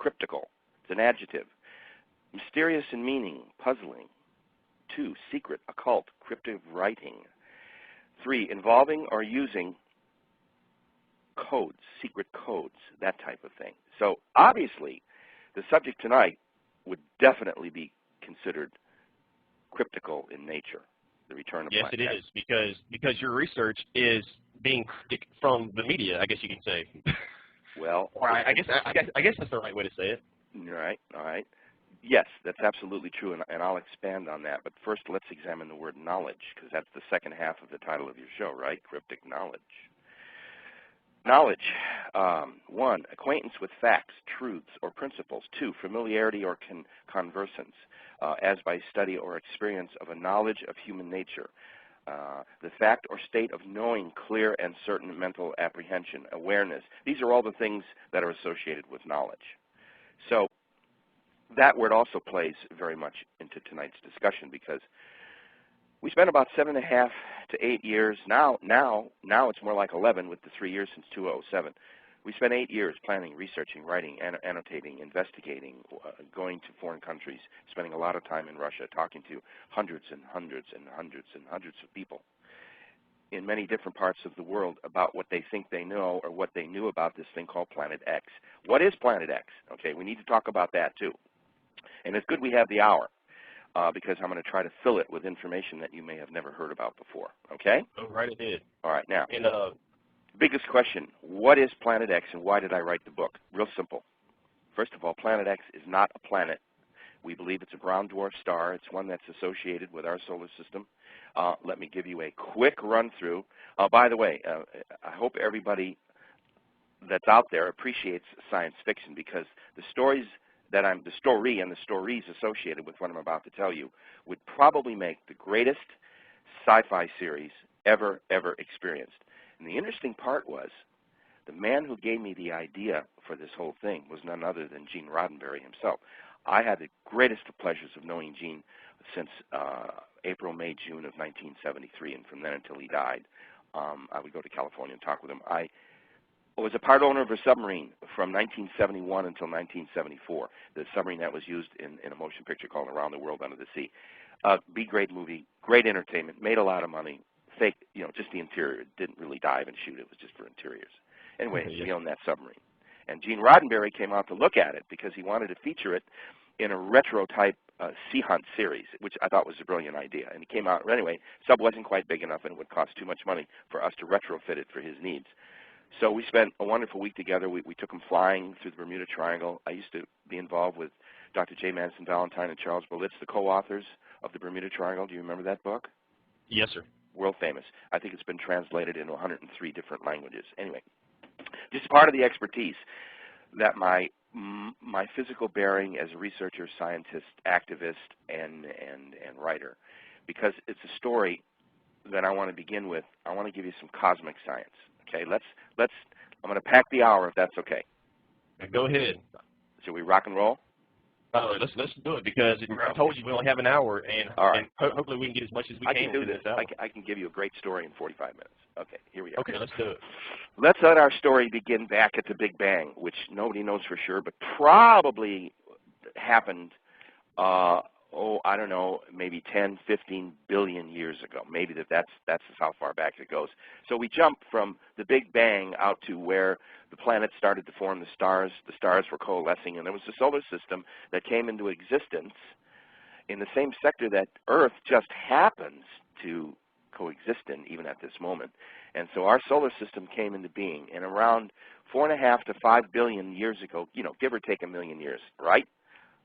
cryptical. It's an adjective. Mysterious in meaning, puzzling. 2, secret, occult, cryptic writing. 3, involving or using codes, secret codes, that type of thing. So obviously, the subject tonight would definitely be considered cryptical in nature, the return of Planet X. Yes, it is, because your research is being cryptic from the media, I guess you can say. Well, or I guess that's the right way to say it. All right. Yes, that's absolutely true, and I'll expand on that. But first, let's examine the word knowledge, because that's the second half of the title of your show, right? Cryptic knowledge. Knowledge. 1, acquaintance with facts, truths, or principles. 2, familiarity or conversance, as by study or experience of a knowledge of human nature. The fact or state of knowing, clear and certain mental apprehension, awareness. These are all the things that are associated with knowledge. So that word also plays very much into tonight's discussion, because we spent about 7.5 to 8 years. Now it's more like 11 with the 3 years since 2007. We spent 8 years planning, researching, writing, annotating, investigating, going to foreign countries, spending a lot of time in Russia, talking to hundreds and hundreds and hundreds and hundreds of people in many different parts of the world about what they think they know or what they knew about this thing called Planet X. What is Planet X? Okay, we need to talk about that too. And it's good we have the hour, because I'm going to try to fill it with information that you may have never heard about before. Okay? Oh, right ahead. All right, now, And biggest question, what is Planet X and why did I write the book? Real simple. First of all, Planet X is not a planet. We believe it's a brown dwarf star. It's one that's associated with our solar system. Let me give you a quick run-through. By the way, I hope everybody that's out there appreciates science fiction, because the story and the stories associated with what I'm about to tell you would probably make the greatest sci-fi series ever experienced. And the interesting part was, the man who gave me the idea for this whole thing was none other than Gene Roddenberry himself. I had the greatest of pleasures of knowing Gene since April, May, June of 1973, and from then until he died, I would go to California and talk with him. I was a part owner of a submarine from 1971 until 1974, the submarine that was used in a motion picture called Around the World Under the Sea. Great movie, great entertainment, made a lot of money. Fake, just the interior. It didn't really dive and shoot. It was just for interiors. Anyway, we owned that submarine. And Gene Roddenberry came out to look at it because he wanted to feature it in a retro-type sea hunt series, which I thought was a brilliant idea. And he came out. Anyway, sub wasn't quite big enough, and it would cost too much money for us to retrofit it for his needs. So we spent a wonderful week together. We took him flying through the Bermuda Triangle. I used to be involved with Dr. J. Madison Valentine and Charles Berlitz, the co-authors of the Bermuda Triangle. Do you remember that book? Yes, sir. World famous. I think it's been translated into 103 different languages. Anyway, just part of the expertise that my physical bearing as a researcher, scientist, activist, and writer, because it's a story that I want to begin with. I want to give you some cosmic science. Okay, I'm going to pack the hour if that's okay. Go ahead. Should we rock and roll? Let's do it, because I told you we only have an hour, and, right. and hopefully we can get as much as we can do this hour. I can give you a great story in 45 minutes. Okay, here we go. Okay, let's do it. Let's let our story begin back at the Big Bang, which nobody knows for sure, but probably happened, I don't know, maybe 10, 15 billion years ago. Maybe that's how far back it goes. So we jump from the Big Bang out to where the planets started to form, the stars were coalescing, and there was a solar system that came into existence in the same sector that Earth just happens to coexist in, even at this moment. And so our solar system came into being, and around 4.5 to 5 billion years ago, give or take a million years, right?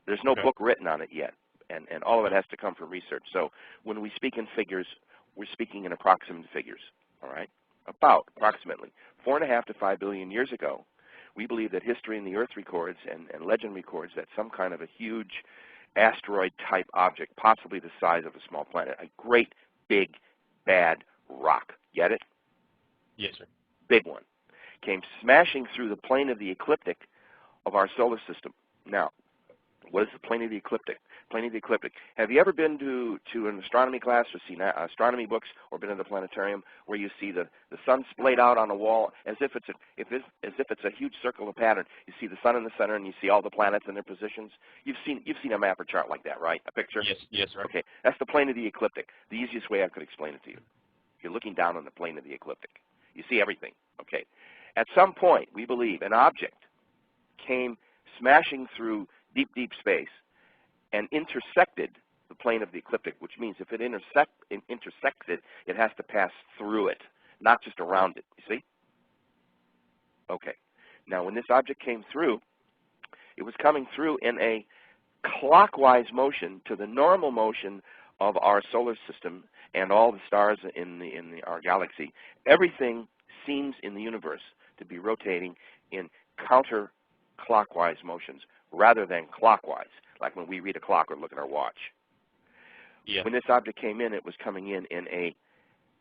There's no book written on it yet, and all of it has to come from research. So when we speak in figures, we're speaking in approximate figures, all right? About approximately 4.5 to 5 billion years ago, we believe that history in the Earth records and legend records that some kind of a huge asteroid-type object, possibly the size of a small planet, a great, big, bad rock. Get it? Yes, sir. Big one. Came smashing through the plane of the ecliptic of our solar system. Now, What is the plane of the ecliptic? Plane of the ecliptic. Have you ever been to an astronomy class or seen astronomy books or been in the planetarium where you see the sun splayed out on a wall as if it's a huge circular pattern? You see the sun in the center and you see all the planets in their positions. You've seen a map or chart like that, right? A picture? Yes, yes, sir. Okay, that's the plane of the ecliptic. The easiest way I could explain it to you. You're looking down on the plane of the ecliptic. You see everything. Okay. At some point, we believe an object came smashing through deep, deep space and intersected the plane of the ecliptic, which means if it intersects it, it has to pass through it, not just around it. You see? Okay. Now, when this object came through, it was coming through in a clockwise motion to the normal motion of our solar system and all the stars in our galaxy. Everything seems in the universe to be rotating in counterclockwise motions rather than clockwise, like when we read a clock or look at our watch. Yeah. When this object came in, it was coming in a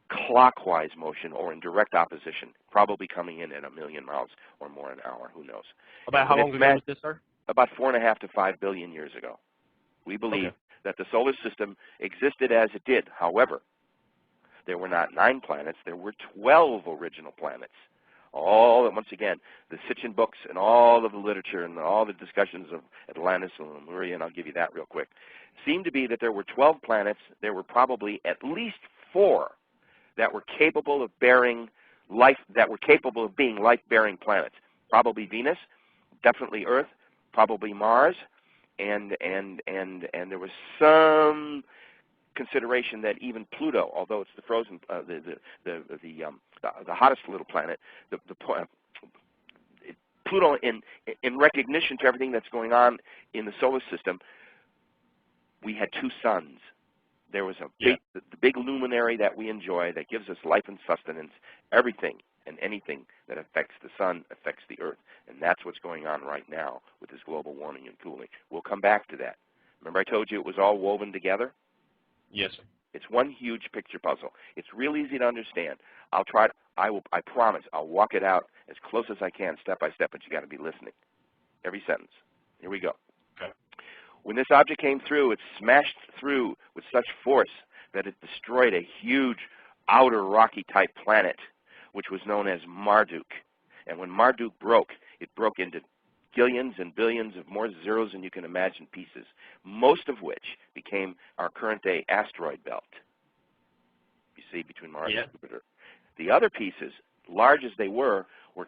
clockwise motion or in direct opposition, probably coming in at 1,000,000 miles or more an hour. Who knows? About how long ago was this, sir? About 4.5 to 5 billion years ago. We believe that the solar system existed as it did. However, there were not 9 planets. There were 12 original planets. All, once again, the Sitchin books and all of the literature and all the discussions of Atlantis and Lemuria, and I'll give you that real quick, seem to be that there were 12 planets. There were probably at least 4 that were capable of bearing life, that were capable of being life-bearing planets. Probably Venus, definitely Earth, probably Mars, and there was some consideration that even Pluto, although it's the frozen, the hottest little planet, Pluto, in recognition to everything that's going on in the solar system, we had 2 suns. There was the big luminary that we enjoy that gives us life and sustenance. Everything and anything that affects the sun affects the Earth, and that's what's going on right now with this global warming and cooling. We'll come back to that. Remember I told you it was all woven together? Yes, sir. It's one huge picture puzzle. It's real easy to understand. I promise, I'll walk it out as close as I can, step by step, but you got to be listening. Every sentence. Here we go. Okay. When this object came through, it smashed through with such force that it destroyed a huge outer rocky-type planet, which was known as Marduk. And when Marduk broke, it broke into billions and billions of more zeros than you can imagine pieces, most of which became our current-day asteroid belt, you see, between Mars and Jupiter. The other pieces, large as they were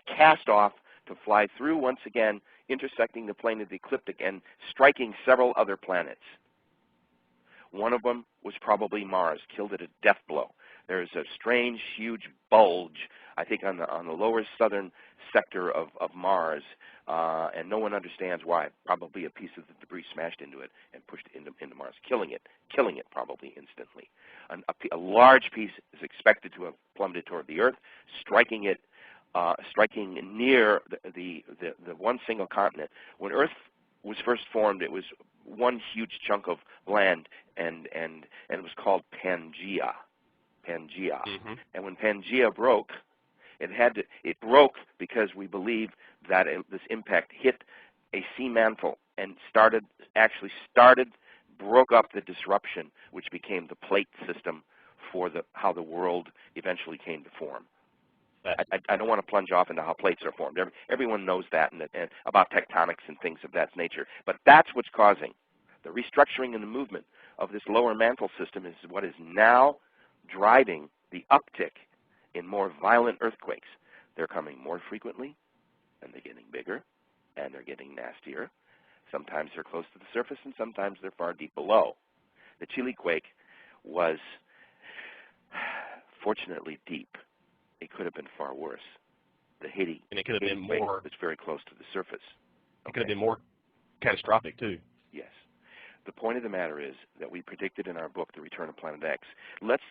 cast off to fly through once again, intersecting the plane of the ecliptic and striking several other planets. One of them was probably Mars, killed it a death blow. There's a strange, huge bulge, I think, on the lower southern sector of Mars, and no one understands why. Probably a piece of the debris smashed into it and pushed it into Mars, killing it probably instantly. A large piece is expected to have plummeted toward the Earth, striking near the one single continent. When Earth was first formed, it was one huge chunk of land, and it was called Pangea. Mm-hmm. And when Pangea broke, it broke because we believe that this impact hit a sea mantle and broke up the disruption, which became the plate system for how the world eventually came to form. I don't want to plunge off into how plates are formed. Everyone knows that and about tectonics and things of that nature. But that's what's causing the restructuring and the movement of this lower mantle system is what is now driving the uptick in more violent earthquakes. They're coming more frequently, and they're getting bigger, and they're getting nastier. Sometimes they're close to the surface, and sometimes they're far deep below. The Chile quake was fortunately deep. It could have been far worse. The Haiti and it could have been quake more. was very close to the surface. It could have been more catastrophic too. Yes. The point of the matter is that we predicted in our book, The Return of Planet X. Let's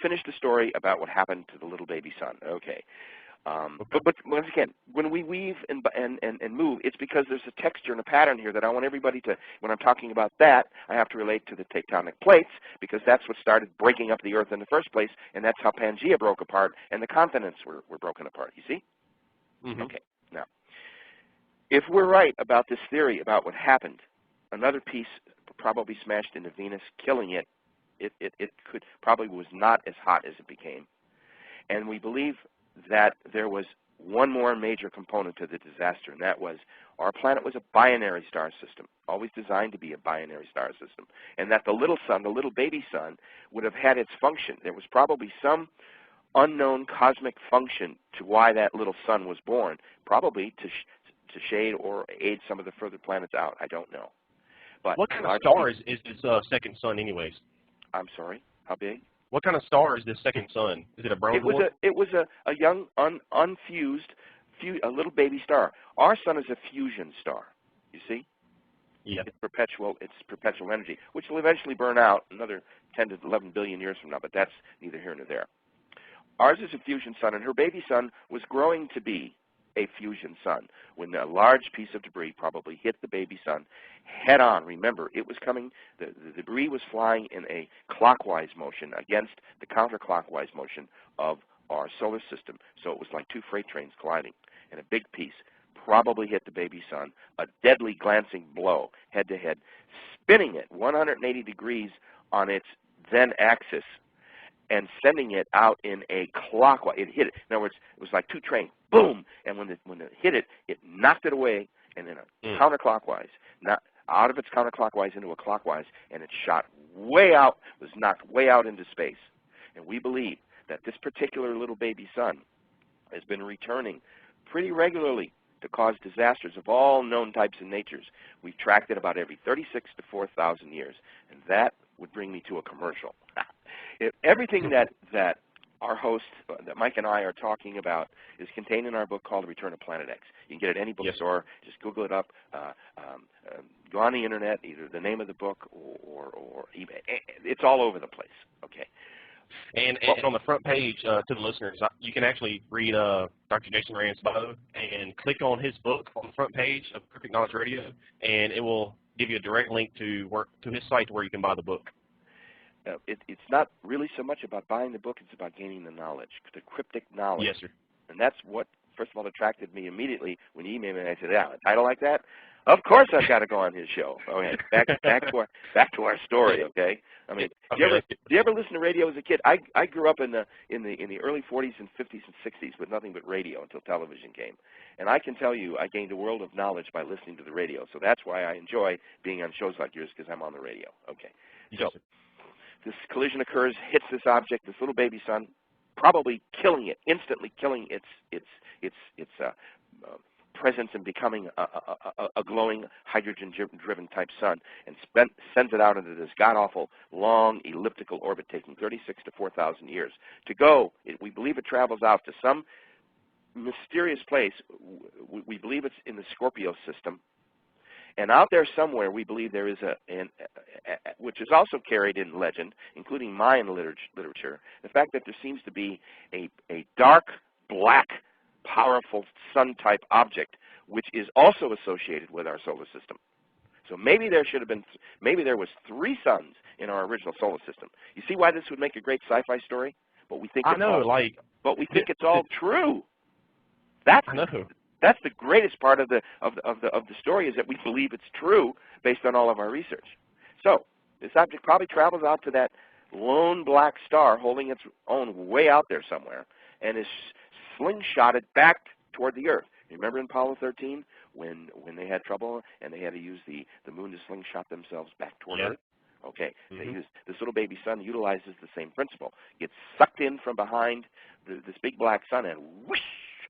finish the story about what happened to the little baby son. Okay. But once again, when we weave and move, it's because there's a texture and a pattern here that I want everybody to, when I'm talking about that, I have to relate to the tectonic plates, because that's what started breaking up the Earth in the first place, and that's how Pangea broke apart and the continents were broken apart, you see? Mm-hmm. Okay. Now, If we're right about this theory about what happened, another piece probably smashed into Venus, killing it. It could probably was not as hot as it became. And we believe that there was one more major component to the disaster, and that was our planet was a binary star system, always designed to be a binary star system, and that the little sun, the little baby sun, would have had its function. There was probably some unknown cosmic function to why that little sun was born, probably to shade or aid some of the further planets out. I don't know. But what kind of star is this second sun anyways? I'm sorry, how big? What kind of star is this second sun? Is it a brown dwarf? It was a young, unfused, a little baby star. Our sun is a fusion star, you see? Yeah. It's perpetual energy, which will eventually burn out another 10 to 11 billion years from now, but that's neither here nor there. Ours is a fusion sun, and her baby sun was growing to be a fusion sun when a large piece of debris probably hit the baby sun head on. Remember, it was coming, the debris was flying in a clockwise motion against the counterclockwise motion of our solar system. So it was like two freight trains colliding, and a big piece probably hit the baby sun, a deadly glancing blow head to head, spinning it 180 degrees on its then axis and sending it out in a clockwise. It hit it. In other words, it was like two trains. Boom! And when it hit it, it knocked it away, and in a counterclockwise, not out of its counterclockwise into a clockwise, and it shot way out, was knocked way out into space. And we believe that this particular little baby sun has been returning pretty regularly to cause disasters of all known types and natures. We've tracked it about every 36 to 4,000 years, and that would bring me to a commercial. Everything that our host, that Mike and I are talking about, is contained in our book called The Return of Planet X. You can get it at any bookstore. Just Google it up. Go on the Internet, either the name of the book or eBay. It's all over the place. Okay. And on the front page, to the listeners, you can actually read Dr. Jason Rand's bio and click on his book on the front page of Perfect Knowledge Radio, and it will give you a direct link to his site where you can buy the book. It's not really so much about buying the book, it's about gaining the knowledge, the cryptic knowledge. Yes, sir. And that's what, first of all, attracted me immediately when he emailed me and I said, yeah, a title like that? Of course I've got to go on his show. Okay, back to our story, okay? I mean, okay, do you ever listen to radio as a kid? I grew up in the early 40s and 50s and 60s with nothing but radio until television came. And I can tell you I gained a world of knowledge by listening to the radio. So that's why I enjoy being on shows like yours, because I'm on the radio. Okay. Yes, sir. This collision occurs, hits this object, this little baby sun, probably killing it, instantly killing its presence and becoming a glowing hydrogen-driven type sun, and sends it out into this god-awful long elliptical orbit, taking 36 to 4,000 years to go. We believe it travels out to some mysterious place. We believe it's in the Scorpio system. And out there somewhere, we believe there is which is also carried in legend, including Mayan literature, the fact that there seems to be a dark, black, powerful sun-type object, which is also associated with our solar system. So maybe there was 3 suns in our original solar system. You see why this would make a great sci-fi story? But we think it's all true. That's the greatest part of the story, is that we believe it's true based on all of our research. So this object probably travels out to that lone black star holding its own way out there somewhere, and is slingshotted back toward the Earth. Remember in Apollo 13 when they had trouble and they had to use the moon to slingshot themselves back toward Earth? Okay, this little baby sun utilizes the same principle. Gets sucked in from behind this big black sun, and whoosh,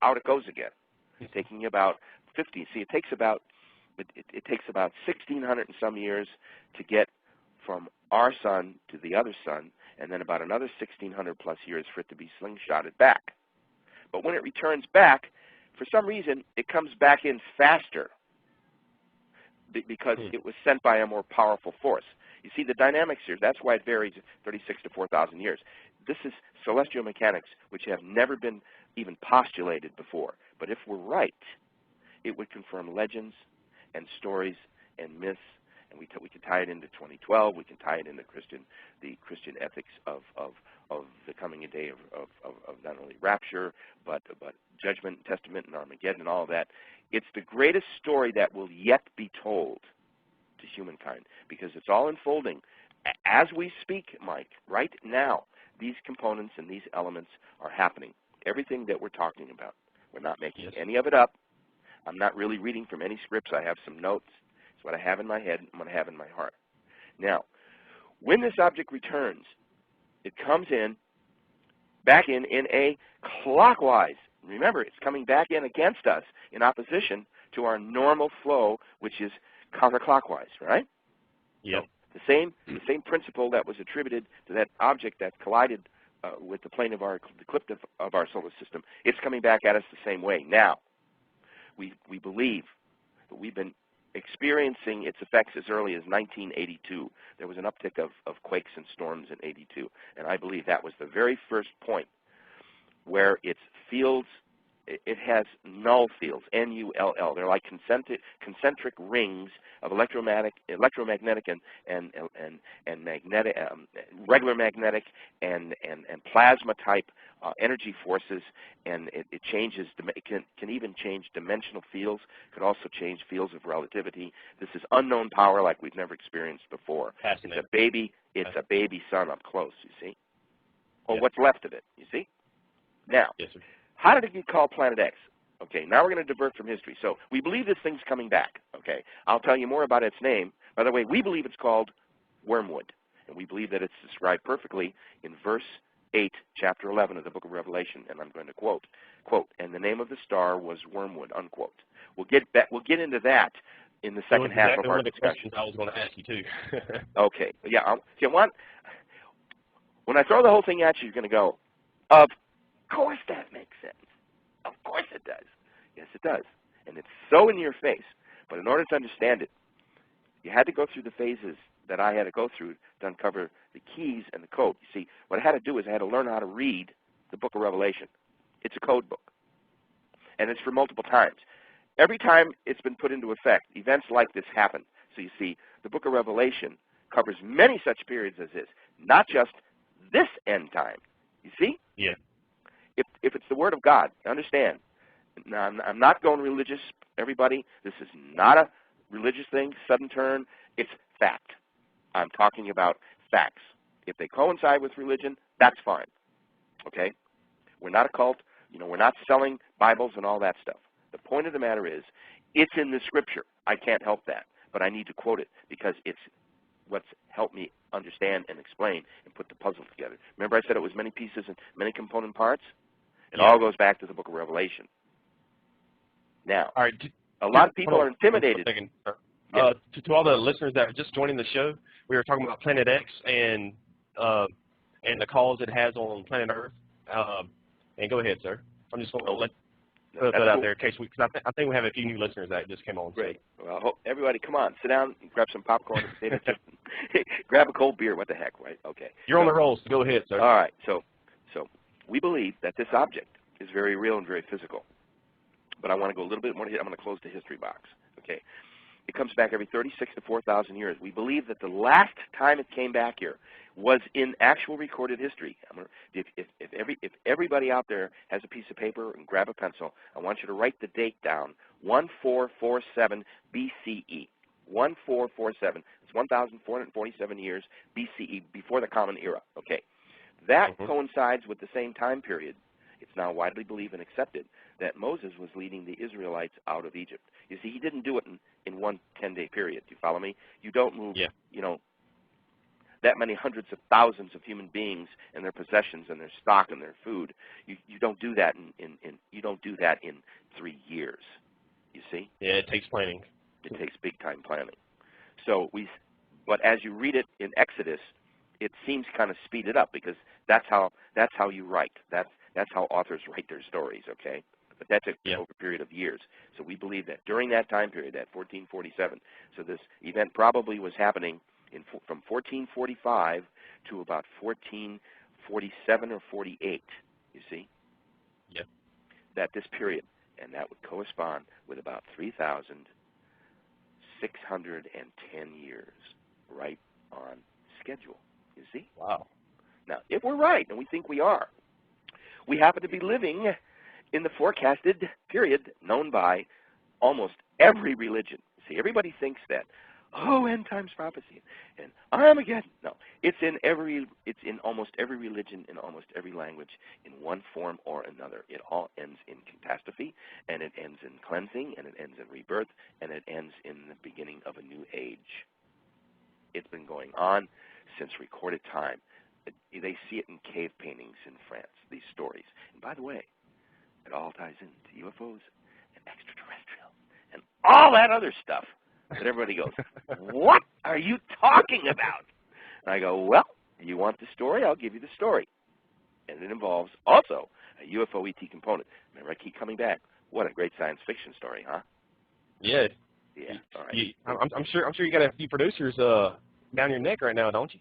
out it goes again. Taking about 50. See, it takes about 1,600 and some years to get from our sun to the other sun, and then about another 1,600 plus years for it to be slingshotted back. But when it returns back, for some reason, it comes back in faster because it was sent by a more powerful force. You see the dynamics here. That's why it varies 36 to 4,000 years. This is celestial mechanics, which have never been even postulated before. But if we're right, it would confirm legends and stories and myths, and we can tie it into 2012. We can tie it into the Christian ethics of the coming a day of not only rapture, but judgment, testament, and Armageddon, and all of that. It's the greatest story that will yet be told to humankind, because it's all unfolding. As we speak, Mike, right now, these components and these elements are happening. Everything that we're talking about. We're not making any of it up. I'm not really reading from any scripts. I have some notes. It's what I have in my head and what I have in my heart. Now, when this object returns, it comes in, back in a clockwise. Remember, it's coming back in against us in opposition to our normal flow, which is counterclockwise, right? Yep. So the same principle that was attributed to that object that collided with the plane of the eclipse of our solar system, it's coming back at us the same way. Now, we believe that we've been experiencing its effects as early as 1982. There was an uptick of quakes and storms in 82, and I believe that was the very first point where its fields, it has null fields, N-U-L-L. They're like concentric rings of electromagnetic and magnetic, regular magnetic and plasma type energy forces, and it changes. It can even change dimensional fields. Could also change fields of relativity. This is unknown power like we've never experienced before. It's a baby sun up close. You see, or what's left of it. You see. Now, how did it get called Planet X? Okay, now we're going to divert from history. So we believe this thing's coming back. Okay, I'll tell you more about its name. By the way, we believe it's called wormwood, and we believe that it's described perfectly in verse 8, chapter 11 of the book of Revelation, and I'm going to quote, and the name of the star was wormwood, unquote. We'll get into that in the second half of our discussion. I was going to ask you too. Okay, yeah. When I throw the whole thing at you, you're going to go, of course that makes sense. Of course it does. Yes, it does. And it's so in your face. But in order to understand it, you had to go through the phases that I had to go through to uncover the keys and the code. You see, what I had to do is I had to learn how to read the book of Revelation. It's a code book. And it's for multiple times. Every time it's been put into effect, events like this happen. So you see, the book of Revelation covers many such periods as this, not just this end time. You see? Yeah. If it's the Word of God, understand. Now, I'm not going religious, everybody. This is not a religious thing, sudden turn. It's fact. I'm talking about facts. If they coincide with religion, that's fine. Okay? We're not a cult. We're not selling Bibles and all that stuff. The point of the matter is, it's in the Scripture. I can't help that, but I need to quote it because it's what's helped me understand and explain and put the puzzle together. Remember I said it was many pieces and many component parts? It all goes back to the book of Revelation. Now, all right, a lot of people are intimidated. To all the listeners that are just joining the show, we were talking about Planet X and the cause it has on planet Earth. And go ahead, sir. I'm just going to put that out there in case because I think we have a few new listeners that just came on. Great. Well, I hope everybody, come on, sit down, grab some popcorn, grab a cold beer. What the heck, right? Okay. You're on the roll, so go ahead, sir. All right. So we believe that this object is very real and very physical. But I want to go a little bit more. I'm going to close the history box. Okay. It comes back every 36 to 4,000 years. We believe that the last time it came back here was in actual recorded history. If everybody out there has a piece of paper and grab a pencil, I want you to write the date down, 1447 BCE. 1447. It's 1,447 years BCE, before the Common Era. Okay. That coincides with the same time period. It's now widely believed and accepted that Moses was leading the Israelites out of Egypt. You see, he didn't do it in one 10-day period. Do you follow me? You don't move, that many hundreds of thousands of human beings and their possessions and their stock and their food. You don't do that in 3 years. You see? Yeah, it takes planning. It takes big time planning. But as you read it in Exodus, it seems kind of speeded up because that's how you write. That's how authors write their stories, okay? But that's over a period of years. So we believe that during that time period, that 1447, so this event probably was happening from 1445 to about 1447 or 48, you see? Yeah. That this period, and that would correspond with about 3,610 years, right on schedule, you see? Wow. Now, if we're right, and we think we are, we happen to be living in the forecasted period known by almost every religion. See, everybody thinks that, oh, end times prophecy and Armageddon. No, it's in almost every religion, in almost every language, in one form or another. It all ends in catastrophe, and it ends in cleansing, and it ends in rebirth, and it ends in the beginning of a new age. It's been going on since recorded time. They see it in cave paintings in France, these stories. And by the way, it all ties into UFOs and extraterrestrial and all that other stuff that everybody goes, what are you talking about? And I go, well, you want the story? I'll give you the story. And it involves also a UFO ET component. Remember, I keep coming back. What a great science fiction story, huh? Yeah. Yeah. All right. I'm sure you got a few producers down your neck right now, don't you?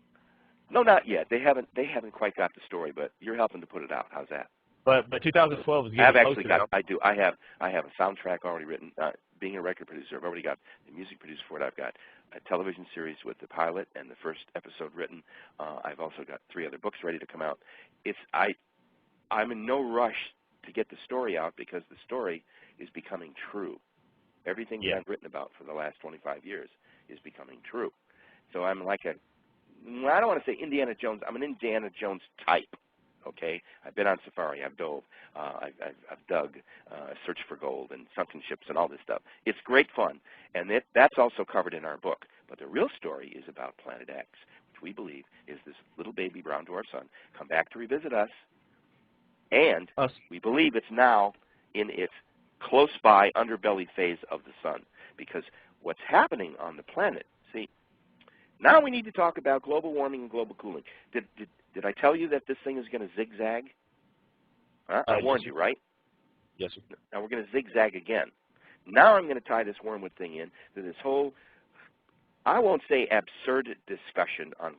No, not yet. They haven't quite got the story, but you're helping to put it out. How's that? But 2012 is getting I've actually closer got. now. I have a soundtrack already written. Being a record producer, I've already got the music produced for it. I've got a television series with the pilot and the first episode written. I've also got 3 other books ready to come out. I'm in no rush to get the story out because the story is becoming true. Everything that I've written about for the last 25 years is becoming true. So I'm like I don't want to say Indiana Jones. I'm an Indiana Jones type. Okay, I've been on safari. I've dove. I've dug, searched for gold and sunken ships and all this stuff. It's great fun, and that's also covered in our book. But the real story is about Planet X, which we believe is this little baby brown dwarf sun come back to revisit us, and we believe it's now in its close by underbelly phase of the sun, because what's happening on the planet. See, now we need to talk about global warming and global cooling. Did I tell you that this thing is going to zigzag? I warned you, right? Yes, sir. Now we're going to zigzag again. Now I'm going to tie this wormwood thing in to this whole, I won't say absurd discussion on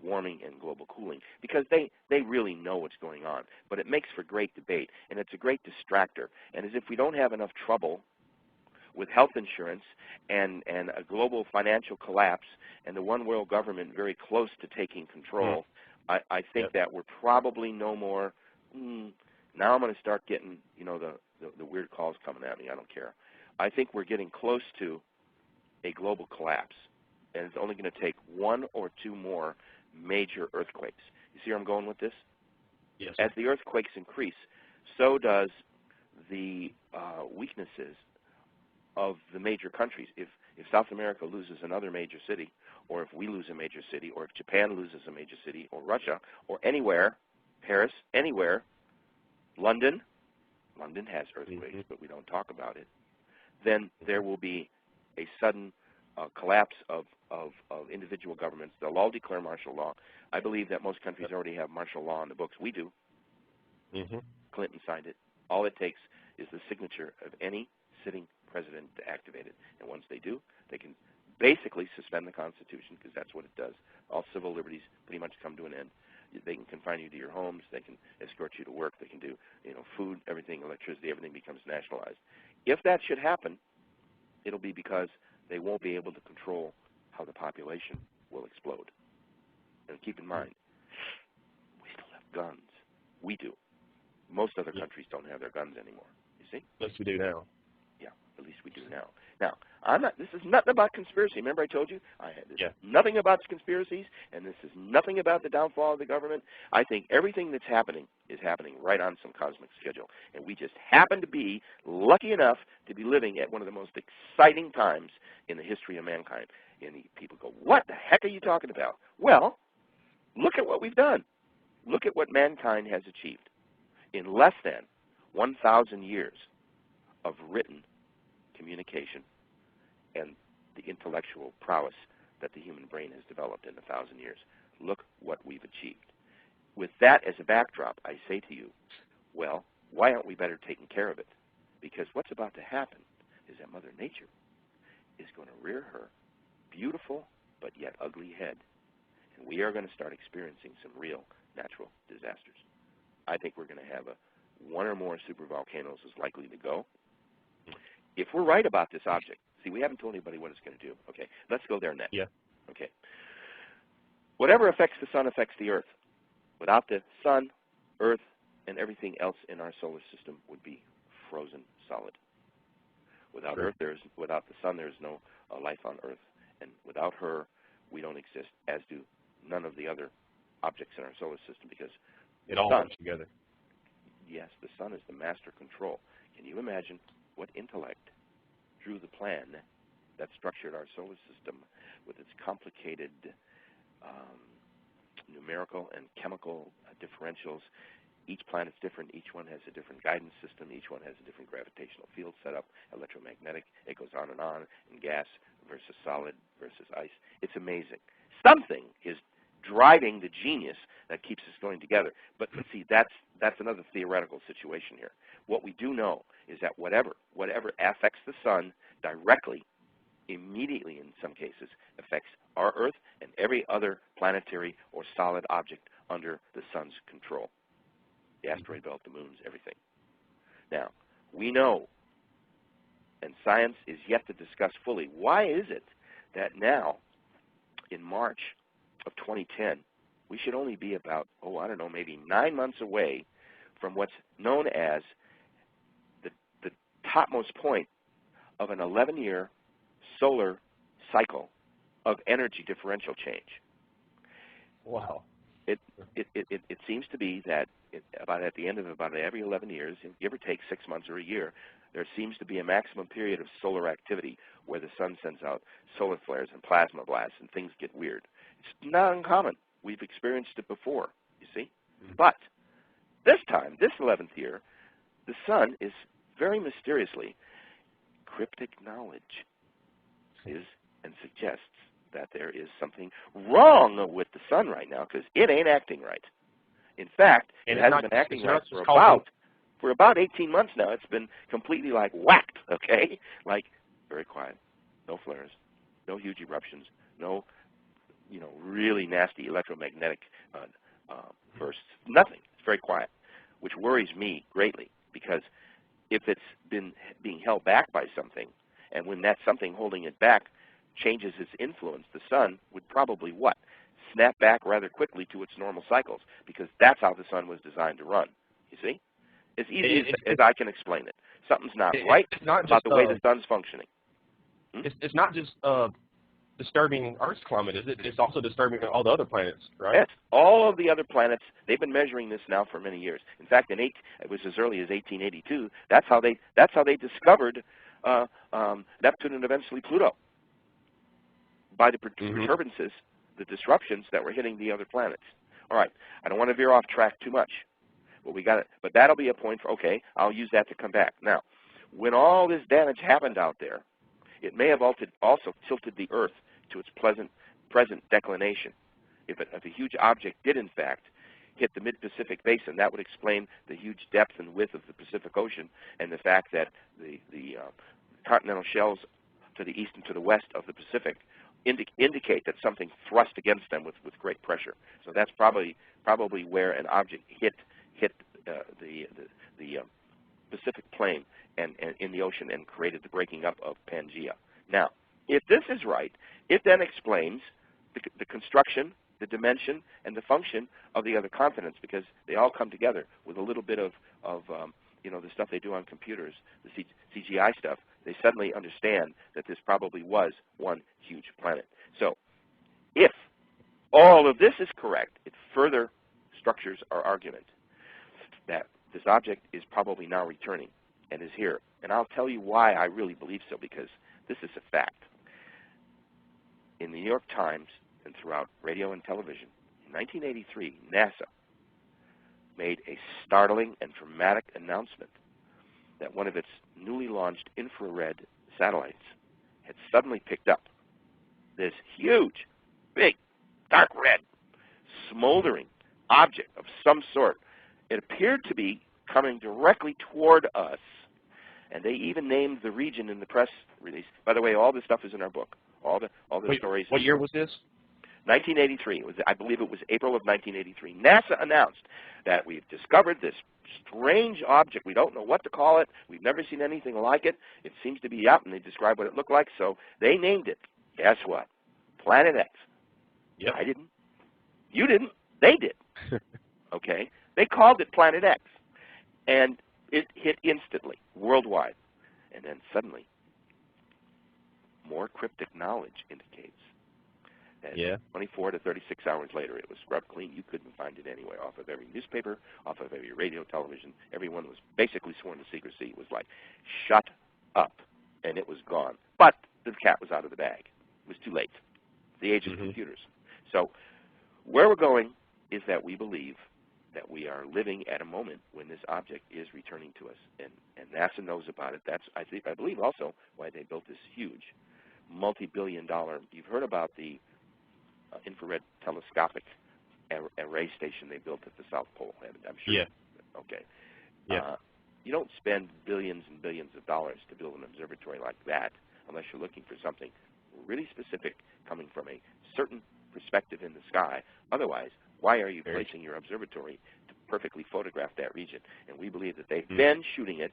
warming and global cooling, because they really know what's going on. But it makes for great debate, and it's a great distractor. And as if we don't have enough trouble with health insurance and a global financial collapse and the one world government very close to taking control, I think that we're probably no more. Now I'm going to start getting, the weird calls coming at me. I don't care. I think we're getting close to a global collapse, and it's only going to take 1 or 2 more major earthquakes. You see where I'm going with this? Yes. As the earthquakes increase, so does the weaknesses of the major countries. If South America loses another major city, or if we lose a major city, or if Japan loses a major city, or Russia, or anywhere, Paris, anywhere, London has earthquakes, but we don't talk about it, then there will be a sudden collapse of individual governments. They'll all declare martial law. I believe that most countries already have martial law in the books. We do. Clinton signed it. All it takes is the signature of any sitting president to activate it. And once they do, they can basically suspend the Constitution, because that's what it does. All civil liberties pretty much come to an end. They can confine you to your homes. They can escort you to work. They can do, food, everything, electricity, everything becomes nationalized. If that should happen, it'll be because they won't be able to control how the population will explode. And keep in mind, we still have guns. We do. Most other countries don't have their guns anymore. You see? Yes, we do now. Yeah, at least we do now. Now, this is nothing about conspiracy. Remember I told you? Nothing about conspiracies, and this is nothing about the downfall of the government. I think everything that's happening is happening right on some cosmic schedule. And we just happen to be lucky enough to be living at one of the most exciting times in the history of mankind. And people go, what the heck are you talking about? Well, look at what we've done. Look at what mankind has achieved. In less than 1,000 years of written communication and the intellectual prowess that the human brain has developed in 1,000 years. Look what we've achieved. With that as a backdrop, I say to you, well, why aren't we better taking care of it? Because what's about to happen is that Mother Nature is going to rear her beautiful but yet ugly head, and we are going to start experiencing some real natural disasters. I think we're going to have 1 or more supervolcanoes is likely to go. If we're right about this object, see, we haven't told anybody what it's going to do. Okay, let's go there next. Yeah. Okay. Whatever affects the sun affects the Earth. Without the sun, Earth, and everything else in our solar system would be frozen solid. Without Earth, without the sun, there is no life on Earth, and without her, we don't exist. As do none of the other objects in our solar system, because it all works together. Yes, the sun is the master control. Can you imagine what intellect drew the plan that structured our solar system with its complicated numerical and chemical differentials? Each planet's different. Each one has a different guidance system. Each one has a different gravitational field setup, electromagnetic. It goes on, and gas versus solid versus ice. It's amazing. Something is driving the genius that keeps us going together. But see, that's another theoretical situation here. What we do know is that whatever affects the sun directly, immediately in some cases, affects our Earth and every other planetary or solid object under the sun's control. The asteroid belt, the moons, everything. Now, we know, and science is yet to discuss fully, why is it that now, in March of 2010, we should only be about, I don't know, maybe 9 months away from what's known as the topmost point of an 11-year solar cycle of energy differential change. Wow. It seems to be that at the end of about every 11 years, give or take 6 months or a year, there seems to be a maximum period of solar activity where the sun sends out solar flares and plasma blasts and things get weird. It's not uncommon. We've experienced it before, you see. But this time, this 11th year, the sun is very mysteriously, cryptic knowledge is and suggests that there is something wrong with the sun right now because it ain't acting right. In fact, it hasn't been acting right for about 18 months now. It's been completely like whacked, okay? Like very quiet, no flares, no huge eruptions, no, really nasty electromagnetic bursts, nothing. It's very quiet, which worries me greatly because if it's been being held back by something, and when that something holding it back changes its influence, the sun would probably what? Snap back rather quickly to its normal cycles, because that's how the sun was designed to run. You see? As easy as I can explain it. Something's not right about the way the sun's functioning. It's not just disturbing Earth's climate, is it? It's also disturbing all the other planets, right? Yes, all of the other planets. They've been measuring this now for many years. In fact, it was as early as 1882. That's how they discovered Neptune and eventually Pluto, by the perturbances, the disruptions that were hitting the other planets. All right, I don't want to veer off track too much, but that'll be a point for, okay, I'll use that to come back. Now, when all this damage happened out there, it may have also tilted the Earth to its present declination. If a huge object did, in fact, hit the mid-Pacific basin, that would explain the huge depth and width of the Pacific Ocean and the fact that the continental shelves to the east and to the west of the Pacific indicate that something thrust against them with great pressure. So that's probably where an object hit the Pacific plain and in the ocean and created the breaking up of Pangaea. Now, if this is right, it then explains the construction, the dimension, and the function of the other continents, because they all come together with a little bit of the stuff they do on computers, the CGI stuff. They suddenly understand that this probably was one huge planet. So if all of this is correct, it further structures our argument that this object is probably now returning and is here. And I'll tell you why I really believe so, because this is a fact. In the New York Times and throughout radio and television, in 1983, NASA made a startling and dramatic announcement that one of its newly launched infrared satellites had suddenly picked up this huge, big, dark red, smoldering object of some sort. It appeared to be coming directly toward us, and they even named the region in the press release. By the way, all this stuff is in our book. All the stories. What year was this? 1983. I believe it was April of 1983. NASA announced that we've discovered this strange object. We don't know what to call it. We've never seen anything like it. It seems to be out, and they described what it looked like, so they named it. Guess what? Planet X. Yep. I didn't. You didn't. They did. Okay? They called it Planet X, and it hit instantly, worldwide. And then suddenly, cryptic knowledge indicates that Yeah. 24 to 36 hours later, it was scrubbed clean. You couldn't find it anywhere, off of every newspaper, off of every radio, television. Everyone was basically sworn to secrecy. It was like, shut up, and it was gone. But the cat was out of the bag. It was too late. The age of computers. So where we're going is that we believe that we are living at a moment when this object is returning to us, and NASA knows about it. That's, I believe also why they built this huge multi-billion-dollar, you've heard about the infrared telescopic array station they built at the South Pole, I'm sure. Yeah. Okay. Yeah. You don't spend billions and billions of dollars to build an observatory like that unless you're looking for something really specific coming from a certain perspective in the sky. Otherwise, why are you placing your observatory to perfectly photograph that region? And we believe that they've been shooting it,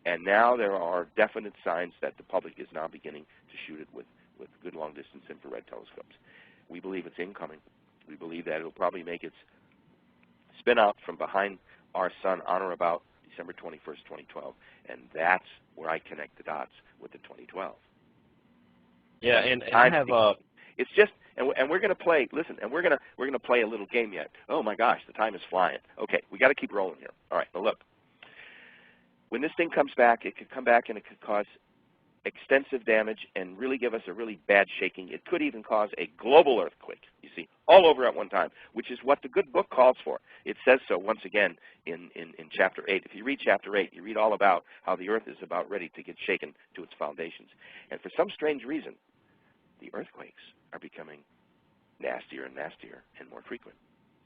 and now there are definite signs that the public is now beginning to shoot it with good long-distance infrared telescopes. We believe it's incoming. We believe that it'll probably make its spin out from behind our sun on or about December 21st, 2012, and that's where I connect the dots with the 2012. Yeah, and I have it's just, and we're going to play. Listen, and we're going to play a little game yet. Oh my gosh, the time is flying. Okay, we got to keep rolling here. All right, now look. When this thing comes back, it could come back and it could cause extensive damage and really give us a really bad shaking. It could even cause a global earthquake, you see, all over at one time, which is what the good book calls for. It says so once again in Chapter 8. If you read Chapter 8, you read all about how the earth is about ready to get shaken to its foundations. And for some strange reason, the earthquakes are becoming nastier and nastier and more frequent.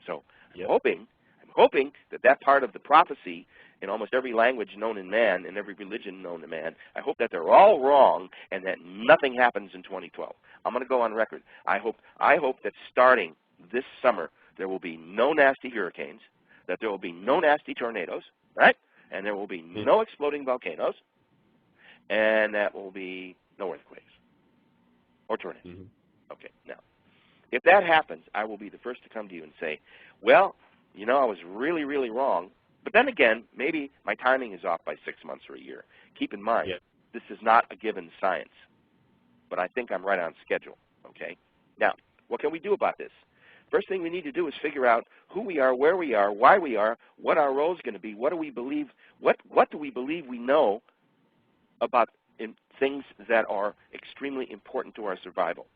So I'm hoping that part of the prophecy in almost every language known in man, in every religion known to man, I hope that they're all wrong and that nothing happens in 2012. I'm going to go on record. I hope that starting this summer there will be no nasty hurricanes, that there will be no nasty tornadoes, right? And there will be no exploding volcanoes, and that will be no earthquakes or tornadoes. Okay, now, if that happens, I will be the first to come to you and say, well, you know, I was really, really wrong. But then again, maybe my timing is off by 6 months or a year. Keep in mind, this is not a given science. But I think I'm right on schedule, okay? Now, what can we do about this? First thing we need to do is figure out who we are, where we are, why we are, what our role is going to be, what do we believe, what do we believe we know about things that are extremely important to our survival.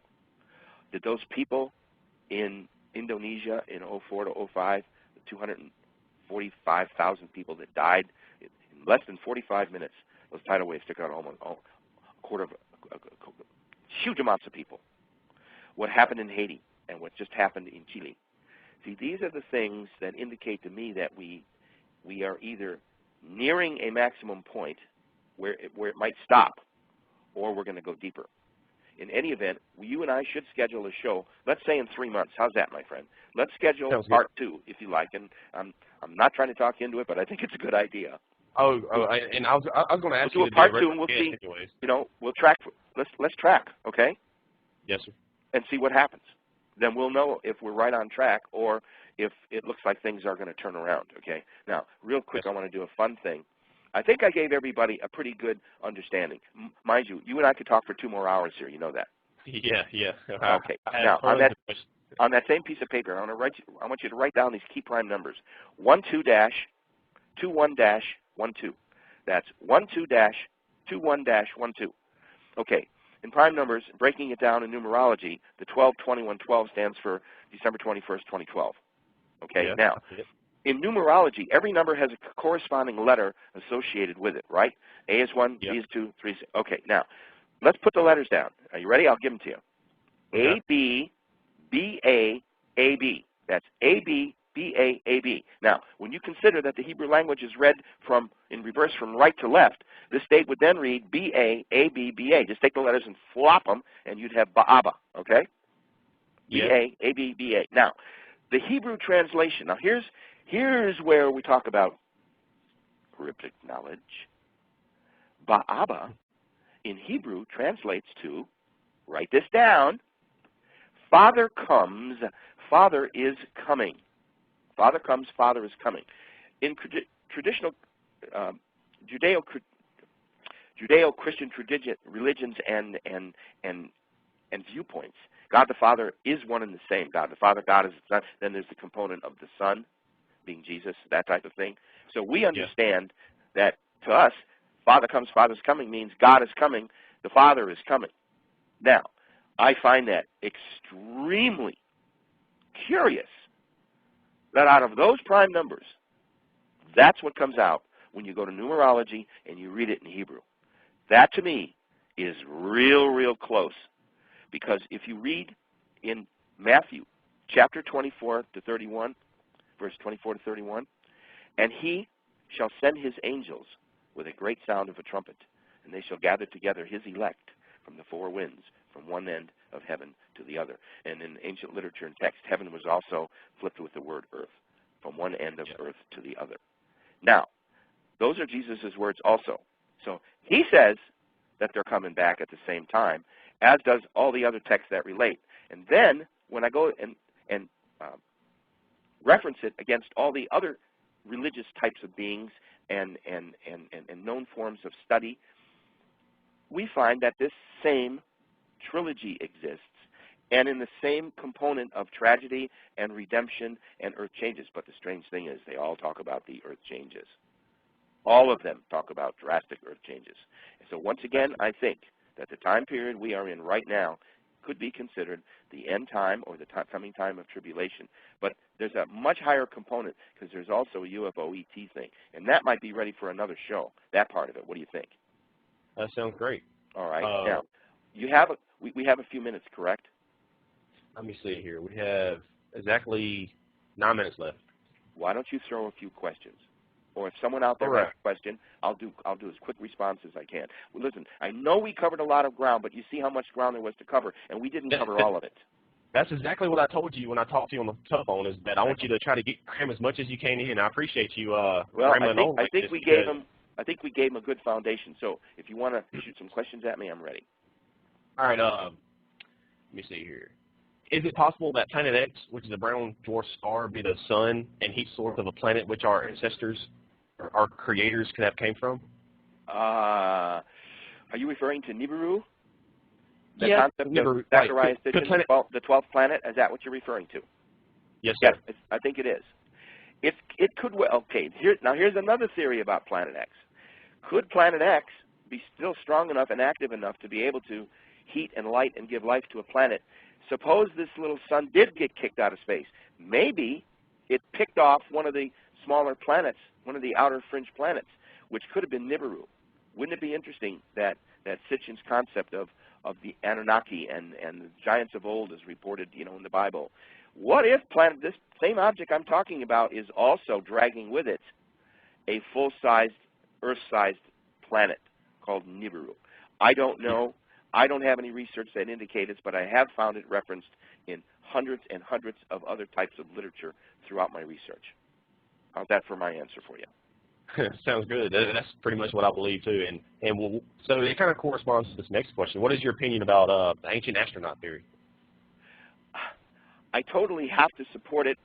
Did those people in Indonesia in 04 to 05, the 245,000 people that died in less than 45 minutes, those tidal waves took out almost huge amounts of people. What happened in Haiti and what just happened in Chile. See, these are the things that indicate to me that we are either nearing a maximum point where it might stop, or we're going to go deeper. In any event, you and I should schedule a show, let's say in 3 months. How's that, my friend? Let's schedule part 2, if you like. And I'm not trying to talk you into it, but I think it's a good idea. And I was going to ask you to do a part 2, and we'll see. Anyways. You know, we'll track. Let's track, okay? Yes, sir. And see what happens. Then we'll know if we're right on track or if it looks like things are going to turn around, okay? Now, real quick, I want to do a fun thing. I think I gave everybody a pretty good understanding. Mind you, you and I could talk for 2 more hours here. You know that. Yeah. Okay. Now, on that same piece of paper, I want you to write down these key prime numbers: 12-21-12. That's 12-21-12. Okay. In prime numbers, breaking it down in numerology, the 12-21-12 stands for December 21st, 2012. Okay. Now. In numerology, every number has a corresponding letter associated with it, right? A is 1, B is 2, 3 is... Okay, now, let's put the letters down. Are you ready? I'll give them to you. A, B, B, A, A, B. That's A, B, B, A, A, B. Now, when you consider that the Hebrew language is read in reverse from right to left, this date would then read B, A, A, B, B, A. Just take the letters and flop them, and you'd have Ba'aba, okay? B, A, A, B, B, A. Now, the Hebrew translation. Now, here's where we talk about cryptic knowledge. Ba'aba in Hebrew translates to, write this down, Father comes, Father is coming. Father comes, Father is coming. In traditional Judeo-Christian religions and and viewpoints. God the Father is one and the same. God the Father, God is the Son. Then there's the component of the Son, being Jesus, that type of thing. So we understand that to us, Father comes, Father's coming means God is coming, the Father is coming. Now, I find that extremely curious that out of those prime numbers, that's what comes out when you go to numerology and you read it in Hebrew. That, to me, is real close. Because if you read in Matthew chapter 24 to 31, verse 24 to 31, and he shall send his angels with a great sound of a trumpet, and they shall gather together his elect from the four winds, from one end of heaven to the other. And in ancient literature and text, heaven was also flipped with the word earth, from one end of earth to the other. Now, those are Jesus' words also. So he says that they're coming back at the same time, as does all the other texts that relate. And then when I go and reference it against all the other religious types of beings and known forms of study, we find that this same trilogy exists, and in the same component of tragedy and redemption and earth changes. But the strange thing is they all talk about the earth changes. All of them talk about drastic earth changes. And so once again, I think that the time period we are in right now could be considered the end time or the coming time of tribulation. But there's a much higher component because there's also a UFO ET thing. And that might be ready for another show, that part of it. What do you think? That sounds great. All right. Now, you have we have a few minutes, correct? Let me see here. We have exactly 9 minutes left. Why don't you throw a few questions? Or if someone out there has a question, I'll do as quick response as I can. Well, listen, I know we covered a lot of ground, but you see how much ground there was to cover, and we didn't cover all of it. That's exactly what I told you when I talked to you on the telephone, is that I want you to try to cram as much as you can in. I appreciate you rambling on. I think we gave him a good foundation. So if you want to shoot some questions at me, I'm ready. All right. Let me see here. Is it possible that Planet X, which is a brown dwarf star, be the sun and heat source of a planet which our ancestors, or our creators, could have came from? Are you referring to Nibiru? The yeah, concept Nibiru, of Zacharias right. the 12th planet? Is that what you're referring to? Yes, sir. Yes, I think it is. It could well. Okay. Here's another theory about Planet X. Could Planet X be still strong enough and active enough to be able to heat and light and give life to a planet? Suppose this little sun did get kicked out of space. Maybe it picked off one of the smaller planets, one of the outer fringe planets, which could have been Nibiru. Wouldn't it be interesting that Sitchin's concept of the Anunnaki and the giants of old is reported, in the Bible? What if this same object I'm talking about is also dragging with it a full-sized, Earth-sized planet called Nibiru? I don't know. I don't have any research that indicates it, but I have found it referenced in hundreds and hundreds of other types of literature throughout my research. How's that for my answer for you? Sounds good. That's pretty much what I believe too. So it kind of corresponds to this next question. What is your opinion about the ancient astronaut theory? I totally have to support it,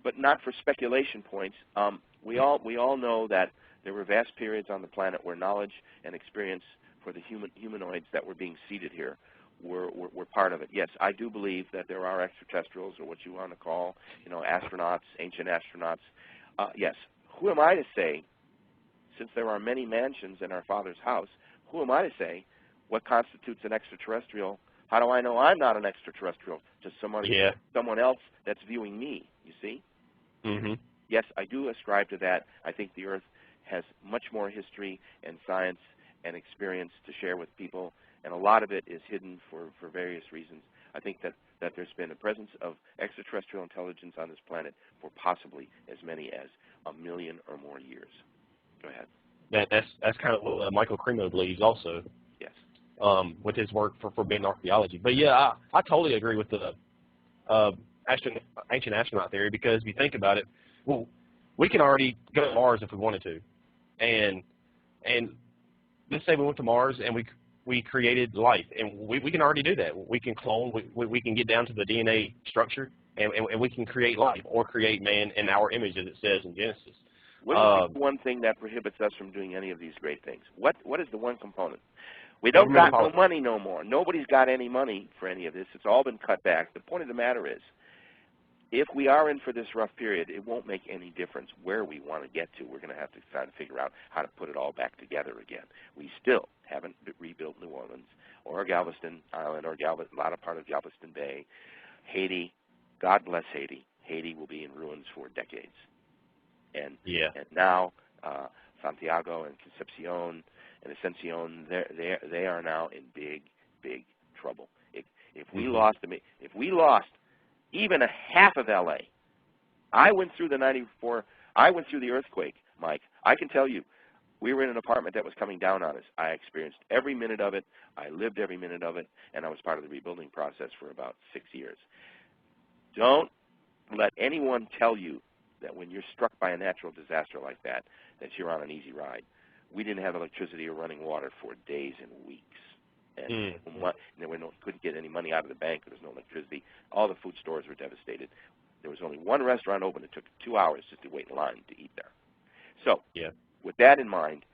but not for speculation points. We all know that there were vast periods on the planet where knowledge and experience for the humanoids that were being seeded here were part of it. Yes, I do believe that there are extraterrestrials, or what you want to call, astronauts, ancient astronauts. Yes. Who am I to say, since there are many mansions in our Father's house, who am I to say what constitutes an extraterrestrial? How do I know I'm not an extraterrestrial? Just someone else that's viewing me, you see? Mm-hmm. Yes, I do ascribe to that. I think the Earth has much more history and science and experience to share with people, and a lot of it is hidden for various reasons. I think that there's been a presence of extraterrestrial intelligence on this planet for possibly as many as 1 million or more years. Go ahead. That's kind of what Michael Cremo believes also. Yes. With his work for forbidden archaeology. But yeah, I totally agree with the ancient astronaut theory, because if you think about it, well, we can already go to Mars if we wanted to, and let's say we went to Mars and we created life, and we can already do that. We can clone, we can get down to the DNA structure, and we can create life, or create man in our image, as it says in Genesis. What is the one thing that prohibits us from doing any of these great things? What is the one component? We don't got no money no more. Nobody's got any money for any of this. It's all been cut back. The point of the matter is, if we are in for this rough period, it won't make any difference where we want to get to. We're going to have to try to figure out how to put it all back together again. We still haven't rebuilt New Orleans or Galveston Island or a lot of part of Galveston Bay. Haiti, God bless Haiti. Haiti will be in ruins for decades. And now Santiago and Concepcion and Ascension, they are now in big, big trouble. If we lost even a half of LA, I went through the earthquake, Mike. I can tell you, we were in an apartment that was coming down on us. I experienced every minute of it. I lived every minute of it, and I was part of the rebuilding process for about 6 years. Don't let anyone tell you that when you're struck by a natural disaster like that, that you're on an easy ride. We didn't have electricity or running water for days and weeks. And couldn't get any money out of the bank. There was no electricity. All the food stores were devastated. There was only one restaurant open. It took 2 hours just to wait in line to eat there. So with that in mind,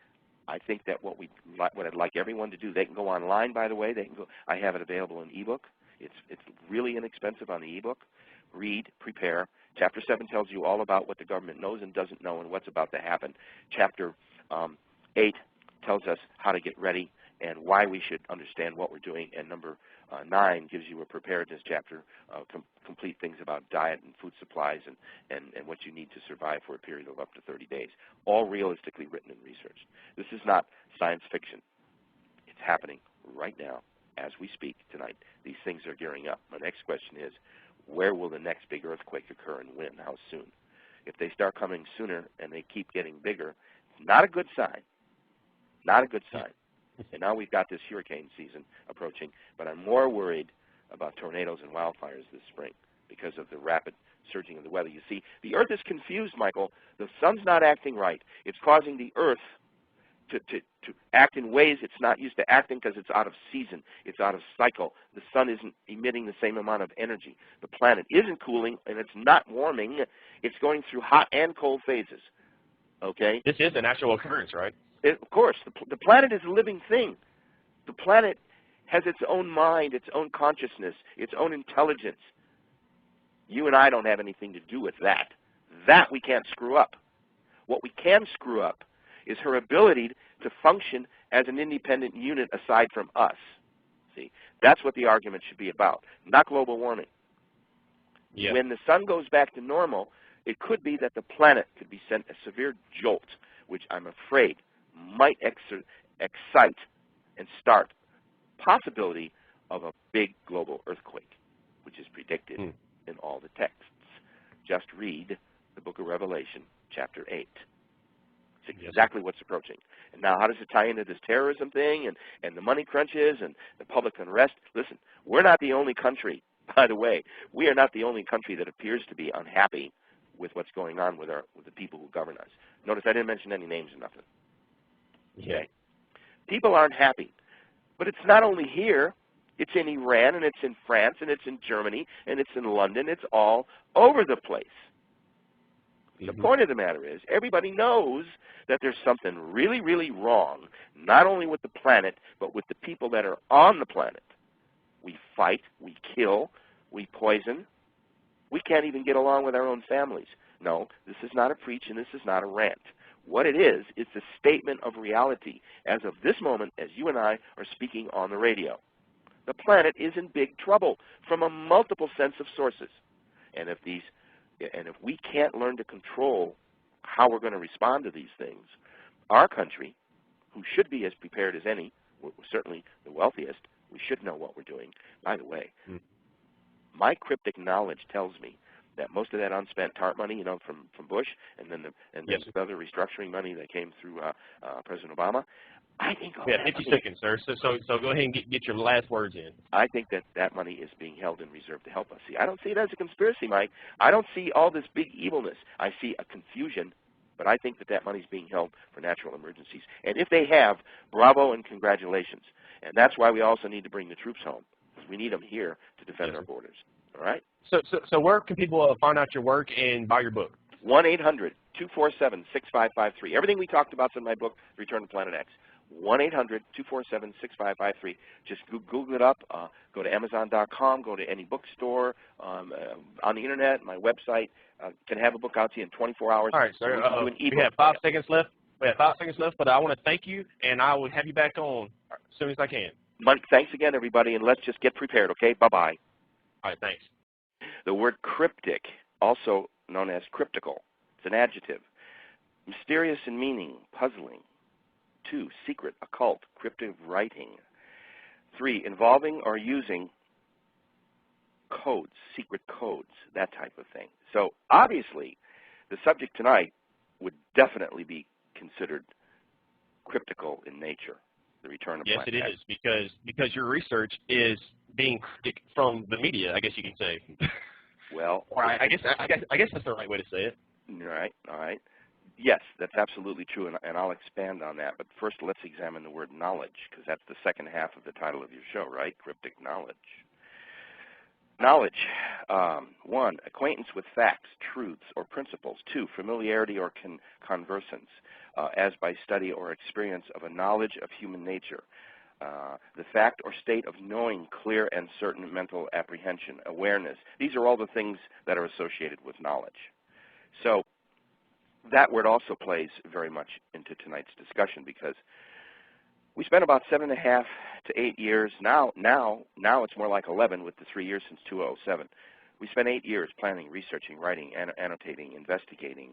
I think that what I'd like everyone to do, they can go online, by the way. They can go. I have it available in ebook. It's really inexpensive on the ebook. Read, prepare. Chapter 7 tells you all about what the government knows and doesn't know and what's about to happen. Chapter 8 tells us how to get ready and why we should understand what we're doing. And number 9 gives you a preparedness chapter, complete things about diet and food supplies and what you need to survive for a period of up to 30 days, all realistically written and researched. This is not science fiction. It's happening right now as we speak tonight. These things are gearing up. My next question is, where will the next big earthquake occur and when? How soon? If they start coming sooner and they keep getting bigger, it's not a good sign. Not a good sign. And now we've got this hurricane season approaching, but I'm more worried about tornadoes and wildfires this spring because of the rapid surging of the weather. You see, the Earth is confused, Michael. The sun's not acting right. It's causing the Earth to act in ways it's not used to acting because it's out of season. It's out of cycle. The sun isn't emitting the same amount of energy. The planet isn't cooling, and it's not warming. It's going through hot and cold phases. Okay? This is a natural occurrence, right? Of course. The planet is a living thing. The planet has its own mind, its own consciousness, its own intelligence. You and I don't have anything to do with that. That we can't screw up. What we can screw up is her ability to function as an independent unit aside from us. See, that's what the argument should be about, not global warming. Yeah. When the sun goes back to normal, it could be that the planet could be sent a severe jolt, which I'm afraid might excite and start possibility of a big global earthquake, which is predicted in all the texts. Just read the book of Revelation, chapter 8. It's exactly what's approaching. And now how does it tie into this terrorism thing and the money crunches and the public unrest? Listen, we're not the only country, by the way. We are not the only country that appears to be unhappy with what's going on with the people who govern us. Notice I didn't mention any names or nothing. Okay? People aren't happy. But it's not only here. It's in Iran, and it's in France, and it's in Germany, and it's in London. It's all over the place. The point of the matter is, everybody knows that there's something really, really wrong, not only with the planet, but with the people that are on the planet. We fight, we kill, we poison. We can't even get along with our own families. No, this is not a preach, and this is not a rant. What it is, it's a statement of reality as of this moment as you and I are speaking on the radio. The planet is in big trouble from a multiple sense of sources. And if we can't learn to control how we're going to respond to these things, our country, who should be as prepared as any, certainly the wealthiest, we should know what we're doing. By the way, my cryptic knowledge tells me that most of that unspent TARP money, from Bush, and then the other restructuring money that came through President Obama, I think. 50 seconds, sir. So go ahead and get your last words in. I think that money is being held in reserve to help us. See, I don't see it as a conspiracy, Mike. I don't see all this big evilness. I see a confusion, but I think that money is being held for natural emergencies. And if they have, bravo and congratulations. And that's why we also need to bring the troops home, because we need them here to defend our borders. All right? So where can people find out your work and buy your book? 1-800-247-6553. Everything we talked about is in my book, Return to Planet X. 1-800-247-6553. Just Google it up. Go to Amazon.com. Go to any bookstore on the internet. My website can have a book out to you in 24 hours. All right, sir. We have 5 seconds left. We have 5 seconds left, but I want to thank you, and I will have you back on as soon as I can. Thanks again, everybody, and let's just get prepared, okay? Bye-bye. All right, thanks. The word cryptic, also known as cryptical, it's an adjective. Mysterious in meaning, puzzling. 2, secret, occult, cryptic writing. 3, involving or using codes, secret codes, that type of thing. So obviously, the subject tonight would definitely be considered cryptical in nature, the return of Planet X. Yes, it is, because your research is being cryptic from the media, I guess you can say. Well, or I guess that's the right way to say it. All right. Yes, that's absolutely true, and I'll expand on that. But first, let's examine the word knowledge, because that's the second half of the title of your show, right? Cryptic knowledge. Knowledge. 1, acquaintance with facts, truths, or principles. 2, familiarity or conversance, as by study or experience of a knowledge of human nature. The fact or state of knowing clear and certain mental apprehension, awareness. These are all the things that are associated with knowledge. So that word also plays very much into tonight's discussion, because we spent about 7.5 to 8 years. Now it's more like 11 with the 3 years since 2007. We spent 8 years planning, researching, writing, annotating, investigating,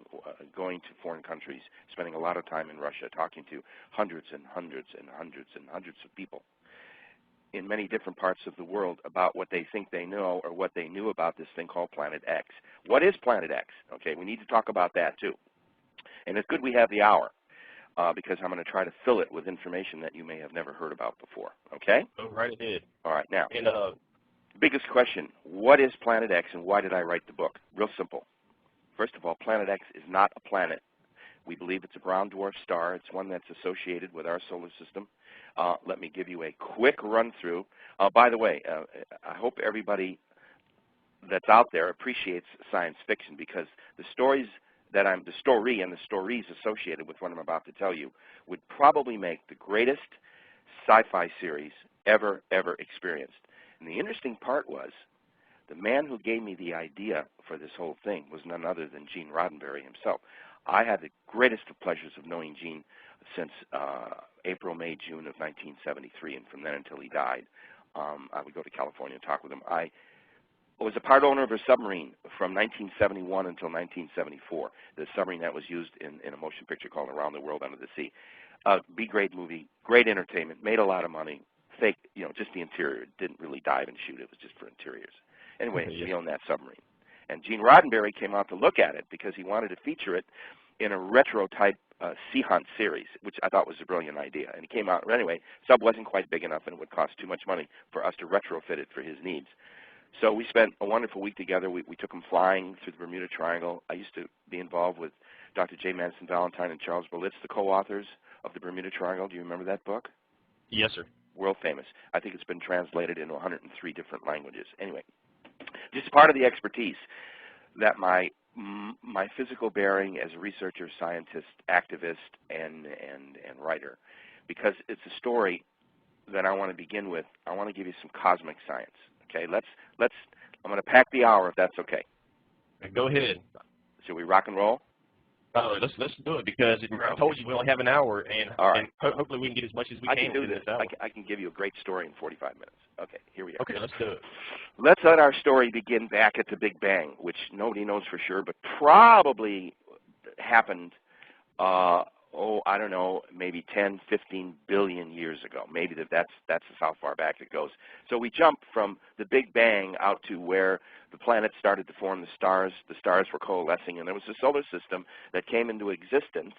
going to foreign countries, spending a lot of time in Russia, talking to hundreds and hundreds and hundreds and hundreds of people in many different parts of the world about what they think they know or what they knew about this thing called Planet X. What is Planet X? Okay, we need to talk about that too. And it's good we have the hour, because I'm going to try to fill it with information that you may have never heard about before. Okay? Go right ahead. All right, now. And biggest question, what is Planet X and why did I write the book? Real simple. First of all, Planet X is not a planet. We believe it's a brown dwarf star. It's one that's associated with our solar system. Let me give you a quick run-through. By the way, I hope everybody that's out there appreciates science fiction, because the story and the stories associated with what I'm about to tell you would probably make the greatest sci-fi series ever experienced. And the interesting part was, the man who gave me the idea for this whole thing was none other than Gene Roddenberry himself. I had the greatest of pleasures of knowing Gene since April, May, June of 1973, and from then until he died. I would go to California and talk with him. I was a part owner of a submarine from 1971 until 1974, the submarine that was used in a motion picture called Around the World Under the Sea. B-grade movie, great entertainment, made a lot of money, fake, just the interior. It didn't really dive and shoot. It was just for interiors. Anyway, we owned that submarine. And Gene Roddenberry came out to look at it because he wanted to feature it in a retro-type sea hunt series, which I thought was a brilliant idea. And he came out. Anyway, sub wasn't quite big enough, and it would cost too much money for us to retrofit it for his needs. So we spent a wonderful week together. We took him flying through the Bermuda Triangle. I used to be involved with Dr. J. Madison Valentine and Charles Berlitz, the co-authors of the Bermuda Triangle. Do you remember that book? Yes, sir. World famous. I think it's been translated into 103 different languages. Anyway, just part of the expertise that my physical bearing as a researcher, scientist, activist, and writer, because it's a story that I want to begin with. I want to give you some cosmic science. Okay, I'm going to pack the hour if that's okay. Go ahead. Should we rock and roll? Let's do it, because I told you we only have an hour, and, all right. and hopefully we can get as much as we can. I can do this. Hour. I can give you a great story in 45 minutes. Okay, here we are. Okay, let's do it. Let's let our story begin back at the Big Bang, which nobody knows for sure, but probably happened, I don't know, maybe 10, 15 billion years ago. Maybe that's how far back it goes. So we jump from the Big Bang out to where the planets started to form, the stars were coalescing, and there was a solar system that came into existence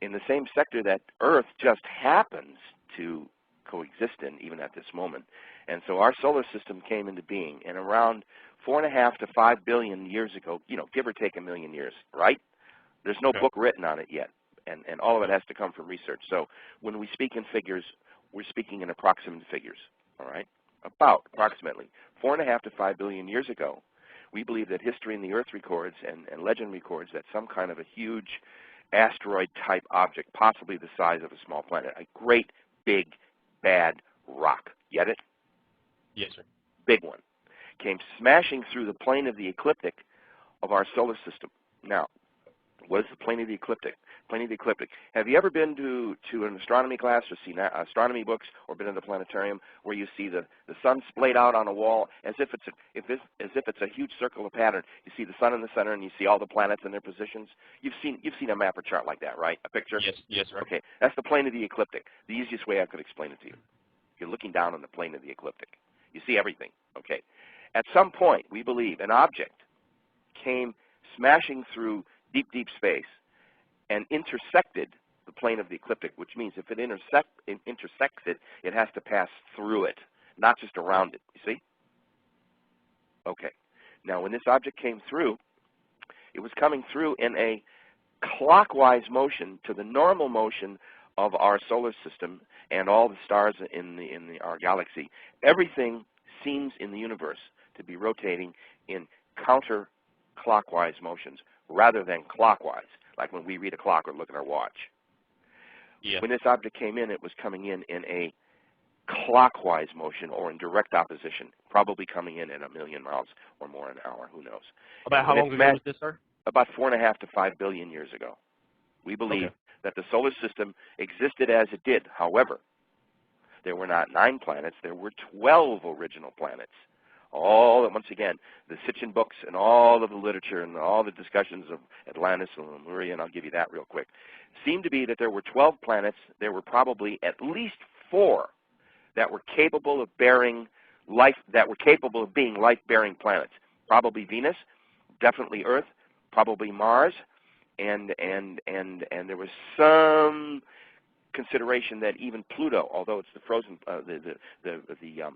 in the same sector that Earth just happens to coexist in, even at this moment. And so our solar system came into being, and around 4.5 to 5 billion years ago, give or take a million years, right? There's no book written on it yet, and all of it has to come from research. So when we speak in figures, we're speaking in approximate figures, all right? About approximately 4.5 to 5 billion years ago, we believe that history in the Earth records and legend records that some kind of a huge asteroid-type object, possibly the size of a small planet, a great, big, bad rock. Get it? Yes, sir. Big one. Came smashing through the plane of the ecliptic of our solar system. Now, what is the plane of the ecliptic? Plane of the ecliptic. Have you ever been to an astronomy class or seen astronomy books or been in the planetarium where you see the sun splayed out on a wall as if it's a huge circular pattern? You see the sun in the center and you see all the planets in their positions. You've seen a map or chart like that, right? A picture? Yes, yes, sir. Okay, that's the plane of the ecliptic. The easiest way I could explain it to you. You're looking down on the plane of the ecliptic. You see everything. Okay. At some point, we believe an object came smashing through deep, deep space and intersected the plane of the ecliptic, which means if it intersects it, it has to pass through it, not just around it. You see? Okay. Now, when this object came through, it was coming through in a clockwise motion to the normal motion of our solar system and all the stars in our galaxy. Everything seems in the universe to be rotating in counterclockwise motions rather than clockwise, like when we read a clock or look at our watch. Yeah. When this object came in, it was coming in a clockwise motion or in direct opposition, probably coming in at 1,000,000 miles or more an hour. Who knows? About how long ago was this, sir? About 4.5 to 5 billion years ago. We believe that the solar system existed as it did. However, there were not 9 planets. There were 12 original planets. All, once again, the Sitchin books and all of the literature and all the discussions of Atlantis and Lemuria, and I'll give you that real quick, seem to be that there were 12 planets. There were probably at least 4 that were capable of bearing life, that were capable of being life-bearing planets. Probably Venus, definitely Earth, probably Mars, and there was some consideration that even Pluto, although it's the frozen, the